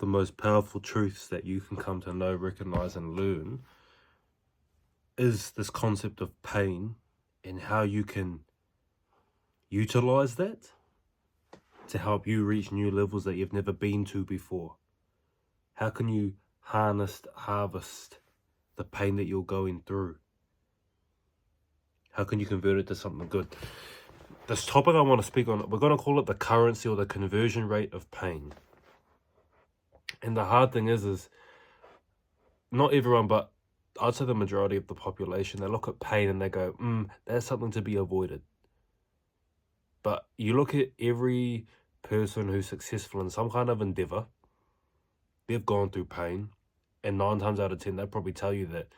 the most powerful truths that you can come to know, recognize, and learn is this concept of pain and how you can utilize that to help you reach new levels that you've never been to before. How can you harvest the pain that you're going through? How can you convert it to something good? This topic I want to speak on, we're going to call it the currency or the conversion rate of pain. And the hard thing is not everyone, but I'd say the majority of the population, they look at pain and they go, that's something to be avoided. But you look at every person who's successful in some kind of endeavor, they've gone through pain, and 9 times out of 10, they'll probably tell you that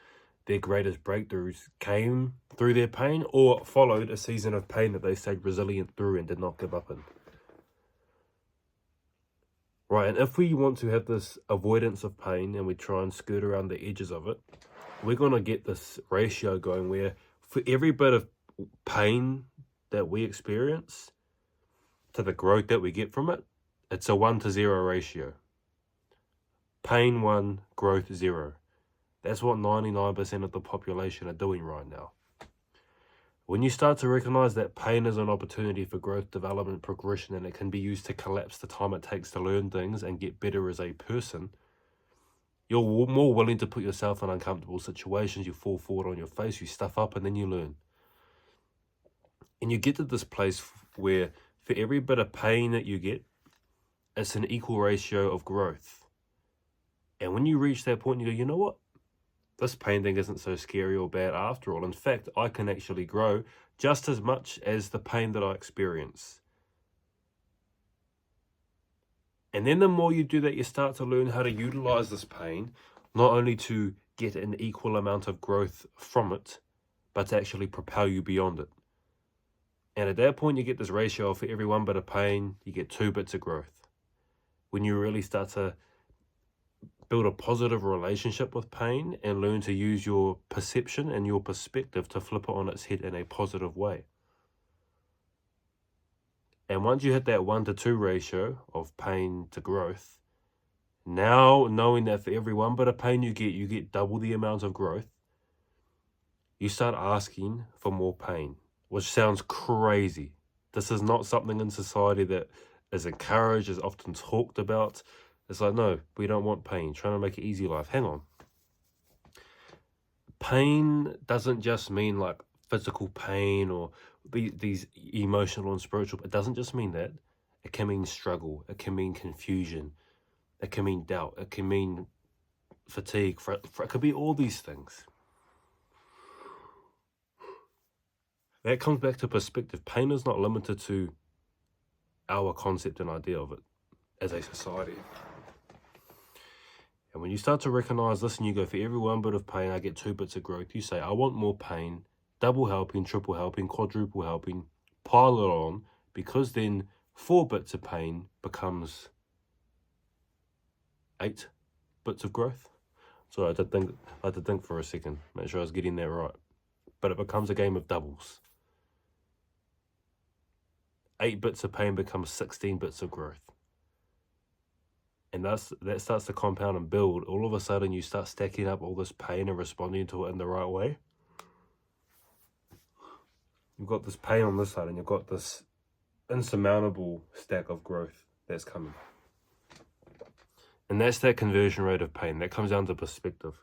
their greatest breakthroughs came through their pain or followed a season of pain that they stayed resilient through and did not give up in. Right, and if we want to have this avoidance of pain and we try and skirt around the edges of it, we're going to get this ratio going where for every bit of pain that we experience to the growth that we get from it, it's a 1-to-0 ratio. Pain 1, growth 0. That's what 99% of the population are doing right now. When you start to recognize that pain is an opportunity for growth, development, progression, and it can be used to collapse the time it takes to learn things and get better as a person, you're more willing to put yourself in uncomfortable situations. You fall forward on your face, you stuff up, and then you learn. And you get to this place where for every bit of pain that you get, it's an equal ratio of growth. And when you reach that point, you go, you know what? This pain thing isn't so scary or bad after all. In fact, I can actually grow just as much as the pain that I experience. And then the more you do that, you start to learn how to utilize this pain, not only to get an equal amount of growth from it, but to actually propel you beyond it. And at that point, you get this ratio of for every 1 bit of pain, you get 2 bits of growth. When you really start to build a positive relationship with pain and learn to use your perception and your perspective to flip it on its head in a positive way. And once you hit that 1-to-2 ratio of pain to growth, now knowing that for every 1 bit of pain you get double the amount of growth, you start asking for more pain, which sounds crazy. This is not something in society that is encouraged, is often talked about. It's like, no, we don't want pain. Trying to make it easy life. Hang on. Pain doesn't just mean like physical pain or these emotional and spiritual. It doesn't just mean that. It can mean struggle. It can mean confusion. It can mean doubt. It can mean fatigue. It could be all these things. That comes back to perspective. Pain is not limited to our concept and idea of it as a society. And when you start to recognize this and you go, for every 1 bit of pain, I get 2 bits of growth. You say, I want more pain, double helping, triple helping, quadruple helping, pile it on, because then 4 bits of pain becomes 8 bits of growth. So I had to think for a second, make sure I was getting that right. But it becomes a game of doubles. 8 bits of pain becomes 16 bits of growth. And that starts to compound and build. All of a sudden, you start stacking up all this pain and responding to it in the right way. You've got this pain on this side, and you've got this insurmountable stack of growth that's coming. And that's that conversion rate of pain. That comes down to perspective.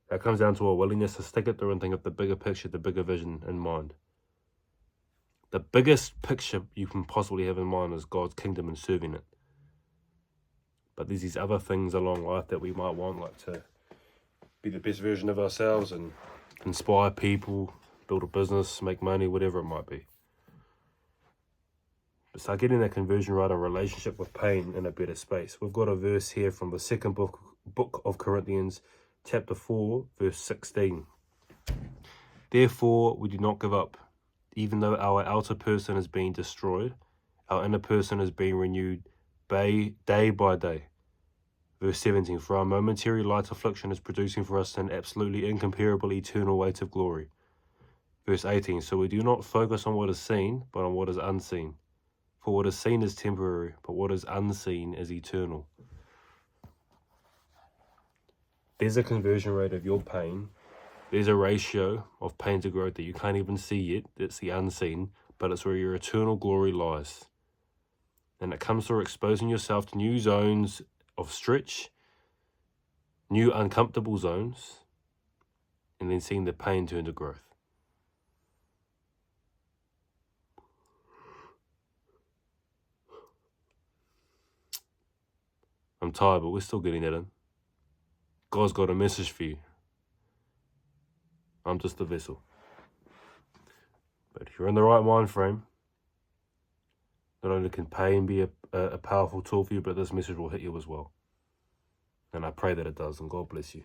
That comes down to a willingness to stick it through and think of the bigger picture, the bigger vision in mind. The biggest picture you can possibly have in mind is God's kingdom and serving it. But there's these other things along life that we might want, like to be the best version of ourselves and inspire people, build a business, make money, whatever it might be. But start getting that conversion right, a relationship with pain in a better space. We've got a verse here from the second book of Corinthians, chapter 4, verse 16. Therefore, we do not give up. Even though our outer person is being destroyed, our inner person is being renewed day by day. Verse 17, for our momentary light affliction is producing for us an absolutely incomparable eternal weight of glory. Verse 18, so we do not focus on what is seen, but on what is unseen. For what is seen is temporary, but what is unseen is eternal. There's a conversion rate of your pain. There's a ratio of pain to growth that you can't even see yet. It's the unseen, but it's where your eternal glory lies. And it comes through exposing yourself to new zones of stretch, new uncomfortable zones, and then seeing the pain turn to growth. I'm tired, but we're still getting that in. God's got a message for you. I'm just a vessel. But if you're in the right mind frame, not only can pain be a powerful tool for you, but this message will hit you as well. And I pray that it does, and God bless you.